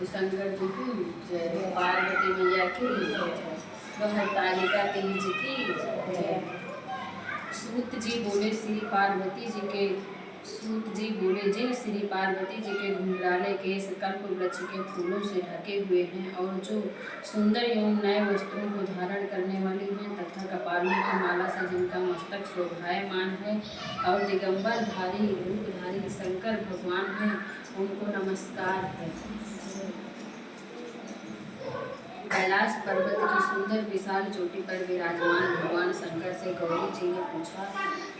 शंकर जी की जय, पार्वती मैया की जय, वह तारिका तीज की जय। सूत जी बोले श्री पार्वती जी के सूत जी बोले जिन श्री पार्वती जी के घुंघराले केस कल्प वृक्ष के फूलों से ढके हुए हैं और जो सुंदर एवं नए वस्त्रों को धारण करने वाली हैं तथा कपालों की माला से जिनका मस्तक शोभायमान है और दिगंबर धारी रूपधारी शंकर भगवान हैं, उनको नमस्कार है। कैलाश पर्वत की सुंदर विशाल चोटी पर विराजमान भगवान शंकर से गौरी जी ने पूछा,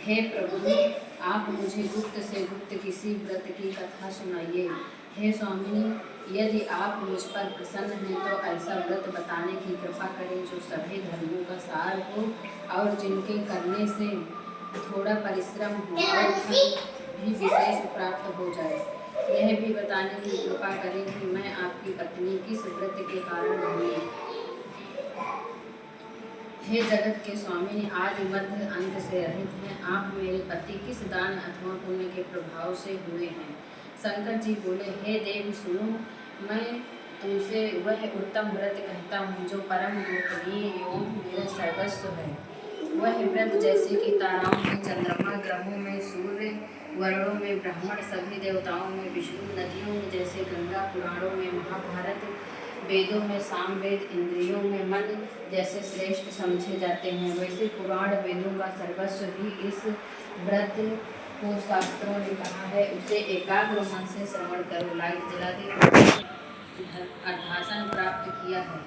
हे प्रभु, आप मुझे गुप्त से गुप्त किसी व्रत की कथा सुनाइए। हे स्वामिनी, यदि आप मुझ पर प्रसन्न हैं तो ऐसा व्रत बताने की कृपा करें जो सभी धर्मों का सार हो और जिनके करने से थोड़ा परिश्रम हो और फल भी विशेष प्राप्त हो जाए। यह भी बताने की कृपा करें कि मैं आपकी पत्नी किस व्रत के कारण हुई। हे जगत के स्वामी, आदि मध्य अंत से रहित हैं, आप मेरे पति किस दान अथवा पुण्य के प्रभाव से हुए हैं। शंकर जी बोले, हे देव सुनो, मैं तुमसे वह उत्तम व्रत कहता हूँ जो परम गोपनीय एवं मेरा सर्वस्व है। वह व्रत जैसे कि ताराओं में चंद्रमा, ग्रहों में सूर्य, वर्णों में ब्राह्मण, सभी देवताओं में विष्णु, नदियों में जैसे गंगा, पुराणों में महाभारत, वेदों में सामवेद, इंद्रियों में मन जैसे श्रेष्ठ समझे जाते हैं, वैसे पुराण वेदों का सर्वस्व भी इस व्रत को शास्त्रों ने कहा है। उसे एकाग्र मन से श्रवण करो। लाइट जला दी। अध्यासन प्राप्त किया है।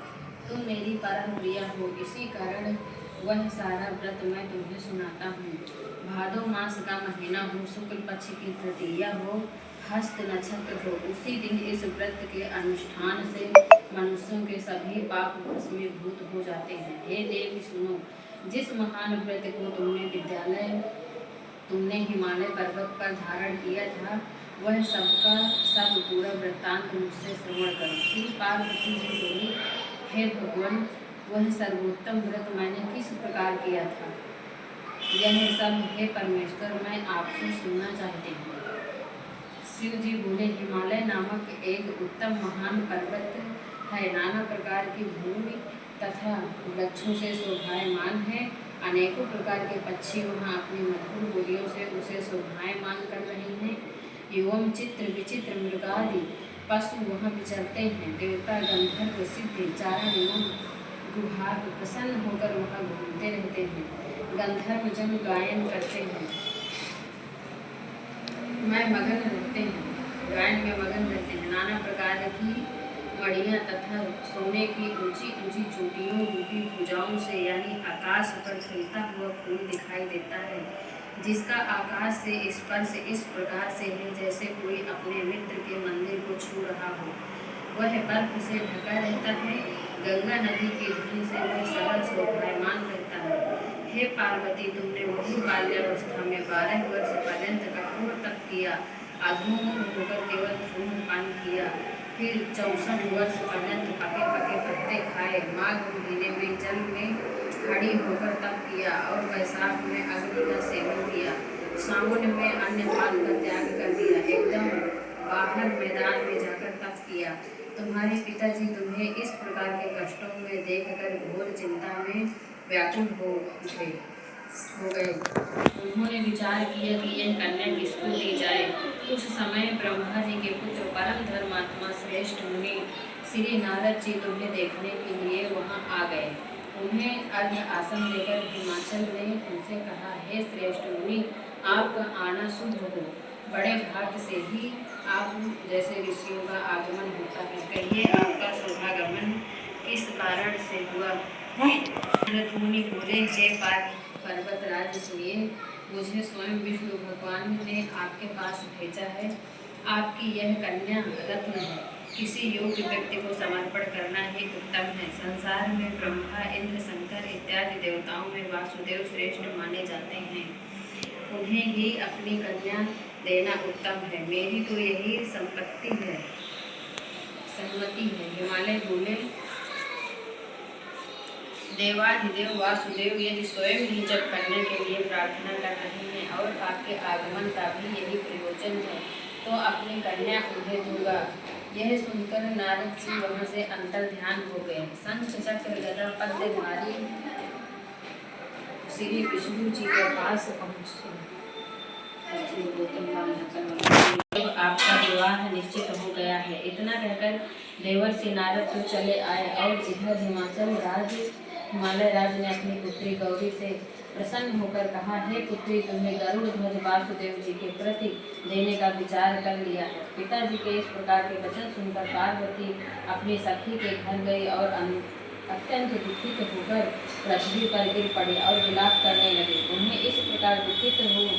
तुम मेरी परम प्रिया हो, इसी कारण वह सारा व्रत मैं तुम्हें सुनाता हूँ। भादो मास का महीना हो, शुक्ल पक्ष की तृतीया हो, हस्त नक्षत्र हो, उसी दिन इस व्रत के अनुष्ठान से मनुष्यों के सभी पाप भस्मीभूत हो जाते हैं। हे देवी सुनो, जिस महान व्रत को तुमने हिमालय पर्वत पर धारण किया था, वह सबका सब पूरा वृत्तांत मुझसे श्रवण करो। श्री पार्वती जी बोली, हे भगवान, वह सर्वोत्तम व्रत मैंने किस प्रकार किया था, यह सब हे परमेश्वर मैं आपसे सुनना चाहती हूँ। शिव जी बोले, हिमालय नामक एक उत्तम महान पर्वत है, नाना प्रकार की भूमि तथा वृक्षों से शोभायमान है। अनेकों प्रकार के पक्षी वहाँ अपनी मधुर बोलियों से उसे शोभायमान कर रहे हैं एवं चित्र विचित्र मृगादि पशु वहाँ विचरते हैं। देवता, गंधर्व, सिद्ध, चारण एवं गुहार प्रसन्न होकर वहाँ घूमते रहते हैं। गंधर्व जन गायन करते हैं, गायन में मगन रहते हैं। नाना प्रकार की मणियाँ तथा सोने की ऊंची ऊंची चोटियों रूपी भुजाओं से यानी आकाश पर खिलता हुआ फूल दिखाई देता है, जिसका आकाश से स्पर्श इस प्रकार से है जैसे कोई अपने मित्र के मंदिर को छू रहा हो। वह बर्फ से ढका रहता है, गंगा नदी की धुनी से वह सदा शोभायमान रहता है। हे पार्वती, तुमने वही बाल्यावस्था में 12 वर्ष पर्यंत कठोर तप किया, अधोमुख होकर केवल धूम्रपान किया, फिर 64 वर्ष पर्यंत पके पके पत्ते खाए, माघ महीने में जल में खड़ी होकर तप किया और वैशाख में अग्नि का सेवन किया, सावन में अन्नपान का त्याग कर दिया, एकदम बाहर मैदान में जाकर तप किया। तुम्हारे पिताजी तुम्हें इस प्रकार के कष्टों में देखकर घोर चिंता में व्याकुल हो गए। उन्होंने विचार किया कि यह कन्या किसको दी जाए। उस समय ब्रह्मा जी के पुत्र परम धर्मात्मा श्रेष्ठ मुनि श्री नारद जी तुम्हें देखने के लिए वहां आ गए। उन्हें अर्घ्य आसन देकर हिमाचल ने उनसे कहा, हे श्रेष्ठ मुनि, आपका आना शुभ हो। बड़े भाग्य से ही आप जैसे ऋषियों का आगमन होता है। कहिए आपका शुभागमन किस कारण से हुआ। नारद मुनि बोले, हे पर्वतराज सुनिए, मुझे स्वयं विष्णु भगवान ने आपके पास भेजा है। आपकी यह कन्या रत्न है, किसी योग्य व्यक्ति को समर्पण करना ही उत्तम है। संसार में ब्रह्मा, इंद्र, शंकर इत्यादि देवताओं में वासुदेव श्रेष्ठ माने जाते हैं, उन्हें ही अपनी कन्या देना उत्तम है। मेरी तो यही सम्मति है। हिमालय बोले, देवाधिदेव वासुदेव यदि स्वयं ही जब करने के लिए प्रार्थना कर रहे हैं और आपके आगमन का भी यही प्रयोजन है, तो अपनी कन्या उन्हें दूंगा। यह सुनकर नारद जी वहाँ से अंतर ध्यान हो गए। शंख चक्र गदा पद्मधारी श्री विष्णु जी के पास पहुँचे। अब आपका विवाह निश्चित हो गया है। इतना कहकर देवर से नारद तो चले आए और इधर हिमालय राज ने अपनी पुत्री गौरी से प्रसन्न होकर कहा, हे पुत्री, तुमने गरुड़ ध्वज वासुदेव जी के प्रति देने का विचार कर लिया है। पिताजी के इस प्रकार के वचन सुनकर पार्वती अपनी सखी के घर गई और अत्यंत दुखित होकर पृथ्वी पर गिर पड़ी और विलाप करने लगी। उन्हें इस प्रकार दुखित हो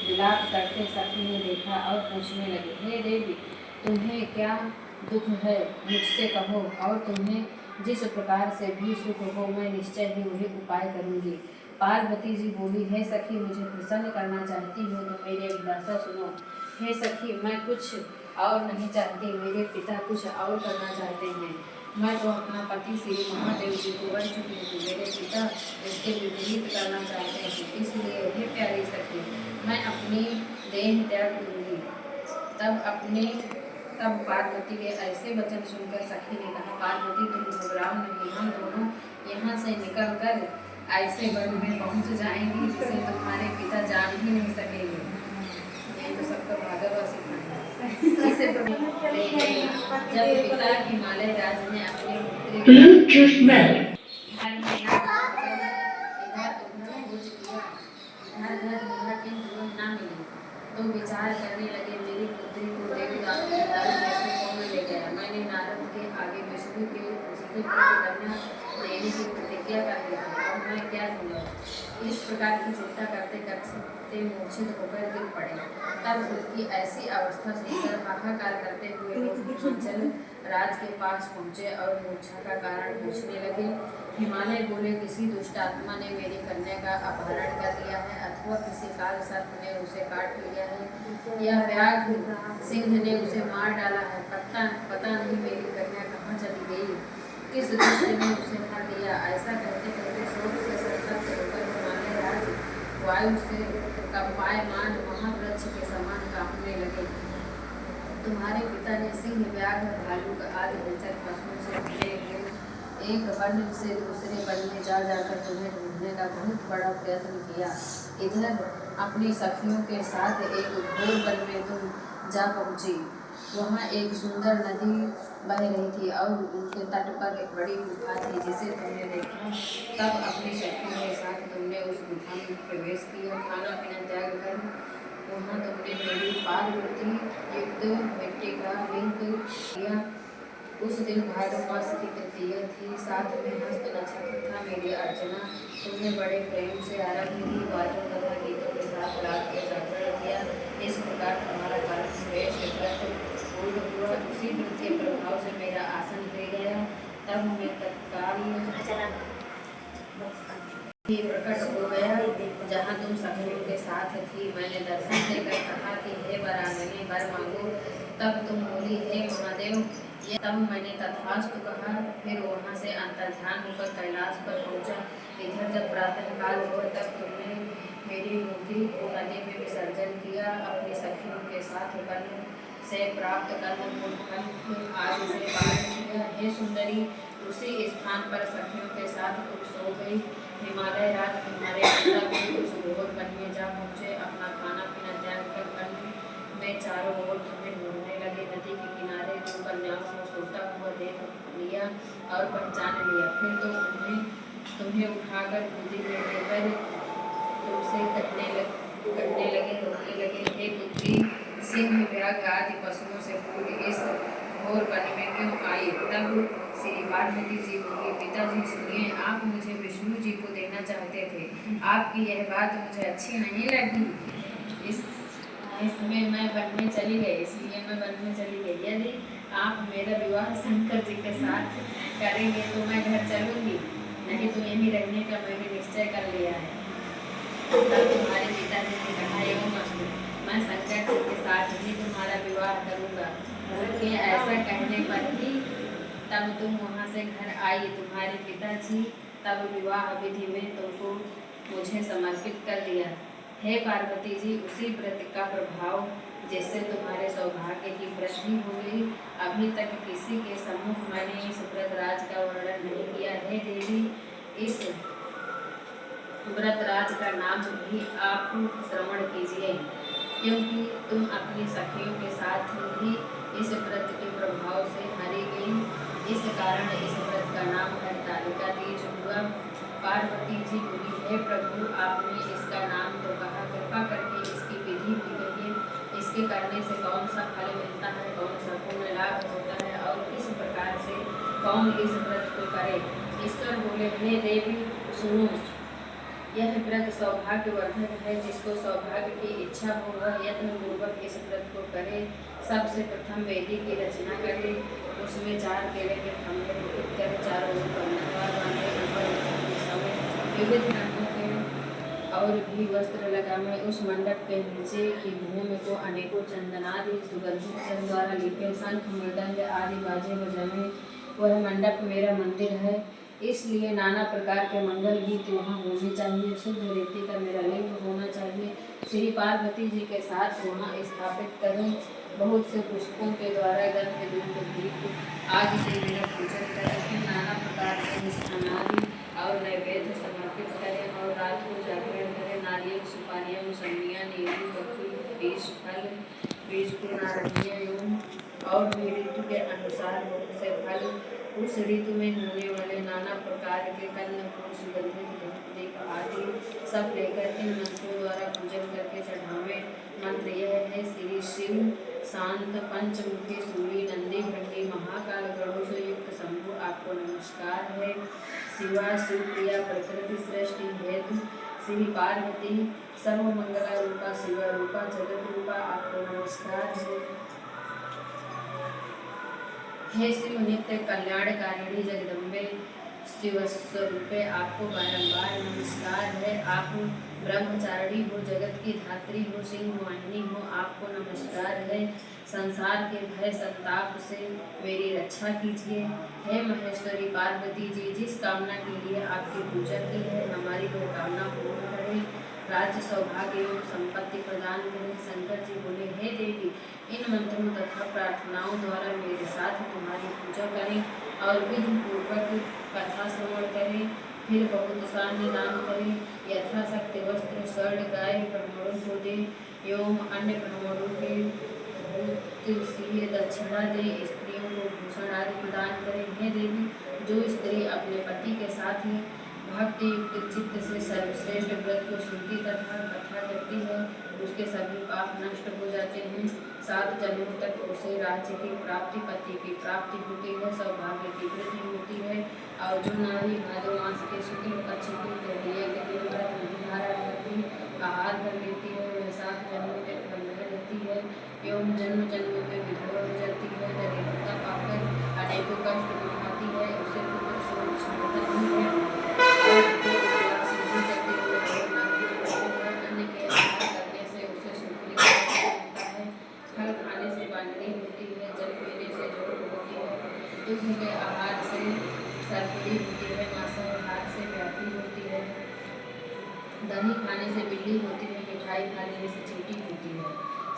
विलाप करते सखी ने देखा और पूछने लगी, हे देवी, तुम्हें क्या दुख है, मुझसे कहो, और तुम्हें जिस प्रकार से भी सुख हो मैं निश्चय ही वही उपाय करूंगी। पार्वती जी बोली, हे सखी, मुझे प्रसन्न करना चाहती हो तो मेरी अभिलाषा सुनो। हे सखी, मैं कुछ और नहीं चाहती, मेरे पिता कुछ और करना चाहते हैं। मैं तो अपना पति श्री महादेव जी को वर चुकी हूँ, मेरे पिता इसके विपरीत करना चाहते हैं, इसलिए हे प्यारी सखी, मैं अपनी देह त्याग दूंगी। तब पार्वती के ऐसे वचन सुनकर सखी ने कहा, पार्वती, तुम घबराओ नहीं, हम दोनों यहाँ से निकलकर ऐसे वन में पहुँच जाएंगे जिसे तुम्हारे पिता जान ही नहीं सकेंगे। ये तो सबका भागवत इसे तो जब पिता हिमालय राज ने अपनी पुत्री तो विचार करने लगे, मेरी पुत्री को देवदारू कैसे कौन ले गया। मैंने नारद के आगे विष्णु के जी की प्रतिज्ञा देने की प्रतिज्ञा कर ली थी, अब मैं क्या दूंगा। इस प्रकार की चिंता करते करते मूर्छित होकर गिर पड़े। तब उनकी ऐसी अवस्था सुनकर हाहाकार करते हुए हिमाचल राज के पास पहुँचे और मूर्छा का कारण पूछने लगे। हिमालय बोले, किसी दुष्ट आत्मा ने मेरी कन्या का अपहरण कर लिया है, अथवा किसी काल सर्प ने उसे काट लिया है, या व्याघ्र सिंह ने उसे मार डाला है। पता नहीं मेरी कन्या कहाँ चली गई, किस दुष्ट ने उसे हर लिया। ऐसा कहते कहते शोक से संतप्त होकर हिमालय राज वायु से कंपायमान महावृक्ष के समान कांपने लगे। तुम्हारे पिता ने सिंह, व्याघ्र, भालू आदि हिंसक पशुओं से घिरे हुए एक वन से दूसरे वन में जा जाकर तुम्हें ढूंढने का बहुत बड़ा प्रयत्न किया। इधर अपनी सखियों के साथ एक घोर वन में तुम जा पहुँची। वहाँ एक सुंदर नदी बह रही थी और उनके तट पर एक बड़ी गुफा थी जिसे तुमने देखा। तब अपनी सखियों के साथ तुमने उस गुफा में प्रवेश किया। खाना पीना त्याग कर वहाँ तुमने मेरी पार्वती युक्त मिट्टी का लिंग किया। उस दिन भाद्र मास की तृतीया थी, साथ में हस्त नक्षत्र था। मेरी अर्चना तुमने बड़े प्रेम से आरंभ की, वाचों तथा गीतों के साथ रात को जागरण किया। इस प्रकार तुम्हारा कारण श्रेष्ठ व्रत पूर्ण हुआ। उसी व्रत के प्रभाव से मेरा आसन ले गया। तब मैं तत्काल प्रकट हो गया जहाँ तुम सखियों के साथ थी। मैंने दर्शन देकर कहा कि हे वरांगनी, वर मांगो। तब तुम बोली, हे महादेव। तब मैंने तथास्तु कहा। फिर वहाँ से अंतर्ध्यान होकर कैलाश पर पहुँचा। इधर जब प्रातःकाल हुआ तब तुमने मेरी मूर्ति को नदी में विसर्जन किया। अपनी सखियों के साथ कर्ण से प्राप्त कर्ण मूलखंड आदि से पालन किया। हे सुंदरी, उसी स्थान पर सखियों के साथ तुम सो गई। हिमालय राज तुम्हारे पिता भी उस घोर वन में जा पहुँचे। अपना खाना पीना त्याग कर वन में चारों ओर तुम्हें ढूंढने लगे। नदी के किनारे दो कन्याओं को सोता हुआ देख लिया और पहचान लिया। फिर तो तुम्हें उठाकर गोदी में लेकर तुमसे कटने लगे, रोकने लगे। हे पुत्री, सिंह, व्याघ्र आदि पशुओं से पूरी इस घोर वन में क्यों आई। तब श्री पार्वती जी बोली, पिताजी सुनिए, आप मुझे विष्णु जी को देना चाहते थे। आपकी यह बात मुझे अच्छी नहीं लगी, इसमें मैं वन में चली गई, इसलिए मैं वन में चली गई। यदि आप मेरा विवाह शंकर जी के साथ करेंगे तो मैं घर चलूँगी, नहीं तो यहीं रहने का मैंने निश्चय कर लिया है। तब तुम्हारे पिताजी ने कहा, एवं अस्तु, मैं शंकर जी के साथ ही तुम्हारा विवाह करूँगा। उनके ऐसा कहने पर ही तब तुम वहाँ से घर आई। तुम्हारे पिताजी तब विवाह विधि में तुमको मुझे समर्पित कर दिया। हे पार्वती जी, उसी व्रत का प्रभाव जिससे तुम्हारे सौभाग्य की वृद्धि होगी। अभी तक किसी के सम्मुख मैंने इस व्रत राज का वर्णन नहीं किया है देवी। इस व्रत राज का नाम भी आप श्रवण कीजिए, क्योंकि तुम अपनी सखियों के साथ भी इस व्रत के प्रभाव से हरी गई। इस कारण इस व्रत का नाम हरतालिका तीज हुआ। पार्वती जी बोली, हे प्रभु, आपने इसका नाम तो कहा, कृपा करके इसकी विधि भी कहिए। इसके करने से कौन सा फल मिलता है, कौन सा पुण्य लाभ होता है और किस प्रकार से कौन इस व्रत को करे। ईश्वर बोले, हे देवी सुनो, यह व्रत सौभाग्यवर्धक है। जिसको सौभाग्य की इच्छा हो वह यत्न पूर्वक इस व्रत को करे। सबसे प्रथम वेदी की रचना करे, उसमें 4 केले के खम्भे मुकुट करे, चारों ओर पंखुड़ियाँ बांधे, ऊपर बिछावे, विविध रंगों के और भी वस्त्र लगावे। उस मंडप के नीचे की भूमि को अनेकों चंदनादि सुगंधित जल द्वारा लिपे, शंख मृदंग आदि बाजे बजावे। वह मंडप मेरा मंदिर है, इसलिए नाना प्रकार के मंगल गीत वहाँ होने चाहिए। शुद्ध रीति का मेरा लिंग होना चाहिए। श्री पार्वती जी के साथ वहाँ स्थापित करें। बहुत से पुष्पों के द्वारा गंध धूप दीप आदि से मेरा पूजन करें। फिर नाना प्रकार के मिष्ठानादि और नैवेद्य समर्पित करें और रात को जागरण करें। नारियल, सुपारियाँ, मौसमियाँ, नींबू, बकुल, बीज फल, बीज को नारंगियाँ और भी ऋतु के अनुसार बहुत से फल, उस ऋतु में होने वाले नाना प्रकार के कन्न फूल, सुगंधित धूप दीप आदि सब लेकर इन मंत्रों द्वारा पूजन करके चढ़ावे। मंत्र यह है, श्री शिव शांत पंचमुखी सूरी नंदी भृंगी महाकाल गणों से युक्त शंभु आपको नमस्कार है। शिवा शिवप्रिया प्रकृति सृष्टि हेतु श्री पार्वती सर्वमंगला रूपा शिवा रूपा जगत रूपा आपको नमस्कार है। हे शिव नित्य कल्याणकारिणी जगदम्बे शिवस्वरूपे आपको बारंबार नमस्कार है। आप ब्रह्मचारिणी हो, जगत की धात्री हो, सिंह वाहिनी हो, आपको नमस्कार है। संसार के भय संताप से मेरी रक्षा कीजिए। हे महेश्वरी पार्वती जी, जिस कामना के लिए आपकी पूजा की है हमारी वह कामना पूर्ण करें। राज्य सौभाग्य एवं संपत्ति प्रदान करें। शंकर जी बोले, हे देवी, इन मंत्रों तथा प्रार्थनाओं द्वारा मेरे साथ तुम्हारी पूजा करें और विधि पूर्वक कथा श्रवण करें। फिर बहुत सान्य दान करें। यथाशक्ति वस्त्र, स्वर्ण, गाय ब्राह्मणों को दें एवं अन्य ब्राह्मणों के बहुतसीय दक्षिणा दें। स्त्रियों को भूषण आदि प्रदान करें। हे देवी, जो स्त्री अपने पति के साथ ही भक्ति युक्त चित्त से सर्वश्रेष्ठ व्रत को सुनती तथा कथा करती है, उसके सभी पाप नष्ट हो जाते हैं। 7 जन्मों तक उसे राज्य की प्राप्ति, पति की प्राप्ति होती है, सौभाग्य की वृद्धि होती है। और जो नारी भादो मास के शुक्ल पक्ष की तृतीया के दिन व्रत नहीं धारण करती, आहार कर लेती है, वह 7 जन्मों तक बंधे रहती है एवं जन्म जन्म में विधवा हो जाती है। दरिद्रता पाकर अनेकों कष्ट उठाती है, उसे पुत्र शोक मिलता नहीं है। दूध के आहार से सरपड़ी होती है, मांसाहार से व्यापी होती है, दही खाने से बिल्ली होती है, मिठाई खा लेने से चींटी होती है,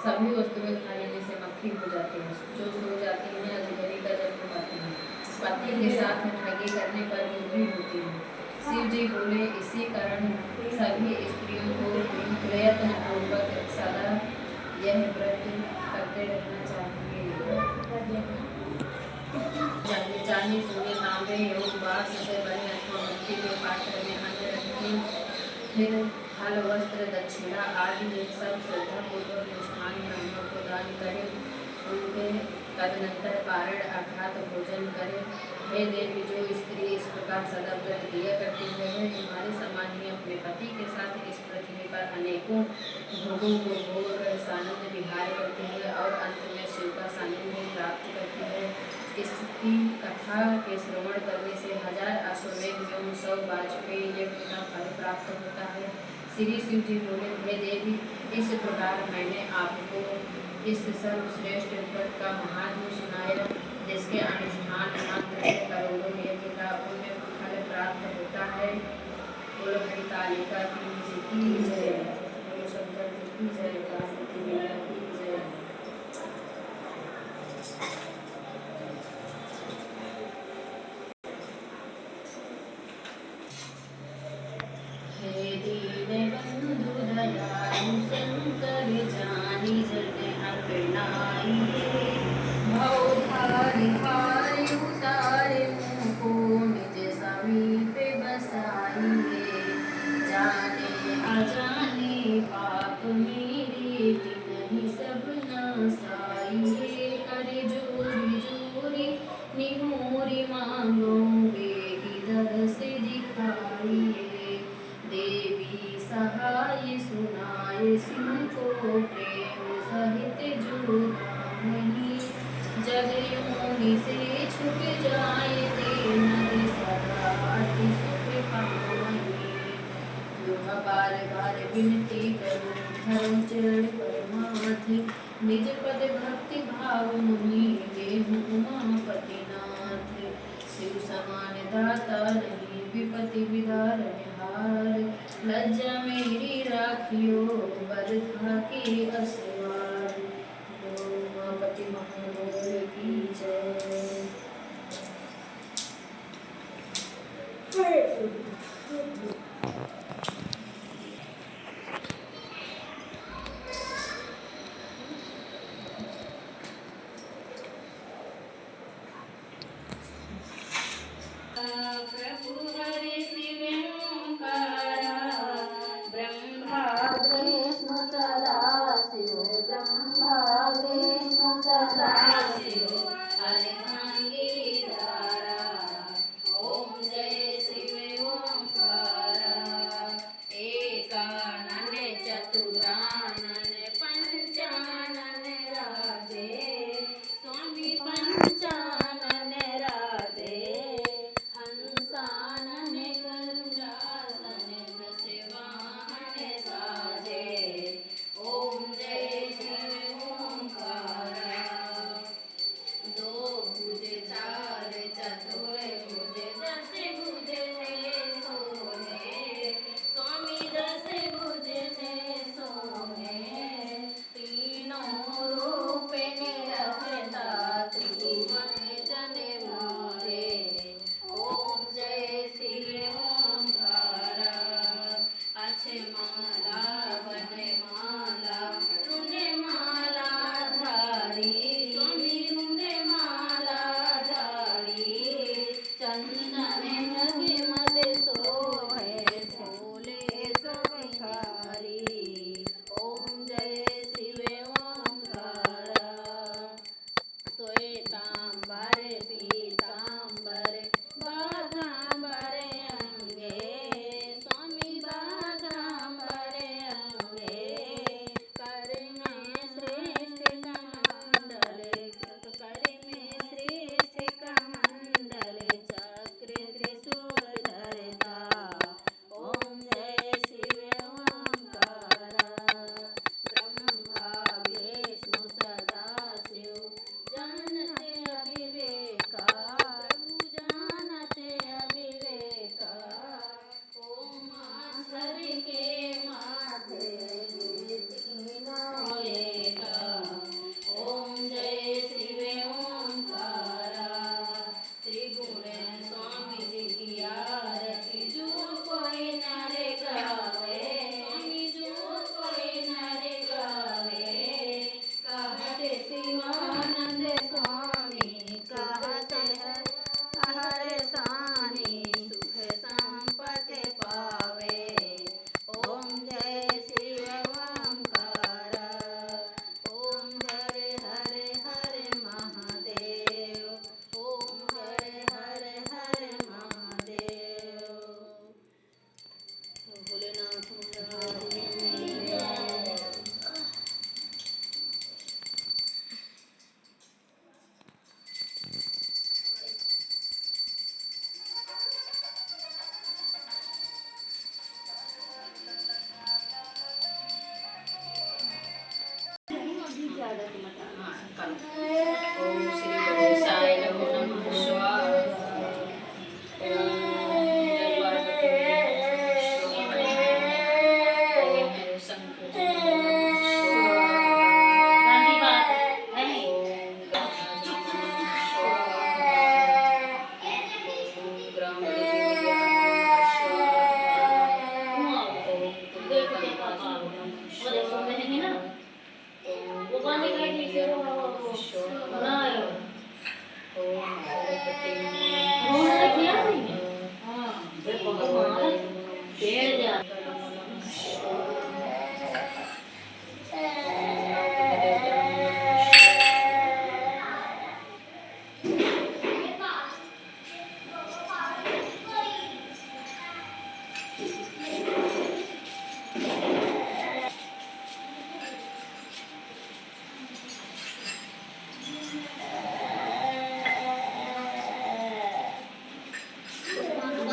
सभी वस्तुएं खा लेने से मक्खी हो जाती है, जो सो जाती है अजगरी का जन्म पाती है, पति के साथ ठगी करने पर भी होती है। शिव जी बोले, इसी कारण सभी स्त्रियों को प्रयत्न पूर्वक सदा यह व्रत करते रहना चाहिए। चांदी, सोने, तांबे एवं बांस से बने अथवा मिट्टी के पात्र में अन्न रखें। फिर फल, वस्त्र, दक्षिणा आदि सब श्रद्धापूर्वक मिष्ठान ब्राह्मणों को दान करें। उनके तदनंतर पारण अर्थात भोजन करें। हे देवी, जो स्त्री इस प्रकार सदा व्रत किया करती है वह तुम्हारे समान ही अपने पति के साथ इस पृथ्वी पर अनेकों भोगों को भोग कर सानंद विहार करती है और अंत में शिव का सानिध्य प्राप्त करती है। इसकी कथा के श्रवण करने से 1000 अश्वमेध एवं 100 वाजपेयी यज्ञ का फल प्राप्त होता है। श्री शिव जी बोले, हे देवी, इस प्रकार मैंने आपको इस सर्वश्रेष्ठ व्रत का महात्म्य सुनाया, जिसके अनुष्ठान मात्र से करोड़ों यज्ञ का पुण्य फल प्राप्त होता है। बोलो हरितालिका की जय, बोलो शंकर जी की जय, पार्वती मैया की जय। मुनि से छुट जाए ते नर सदा अति सुख पावई। दुहा बार बार विनती करो धर्म चरण परमार्थी। निज पद भक्ति भाव मुनि देहु उमापति नाथ। शिव समान दाता नहीं विपति विदारण हार। लज्जा मेरी राखियो बरधा के असवार। उमापति महाबोल की जय। प्रभु हरि शिव ओंकारा ब्रह्मा विष्णु सदा शिव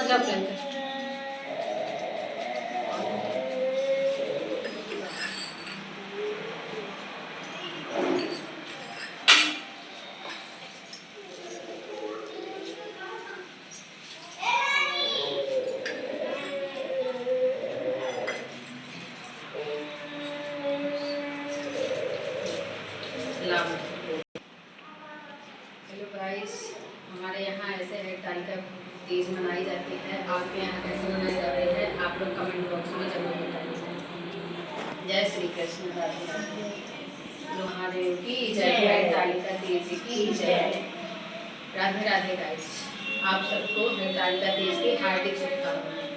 जा प्रियंका। हेलो गाइस, हमारे यहाँ ऐसे हरतालिका तीज मनाई जाती है। आपके यहाँ कैसे मनाई जाती है आप लोग कमेंट बॉक्स में जरूर बताइए। जय श्री कृष्ण, राधे राधे, महादेव की जय, हरतालिका तीज की जय। राधे राधे गाइस, आप सबको हरतालिका तीज की हार्दिक शुभकामनाएं।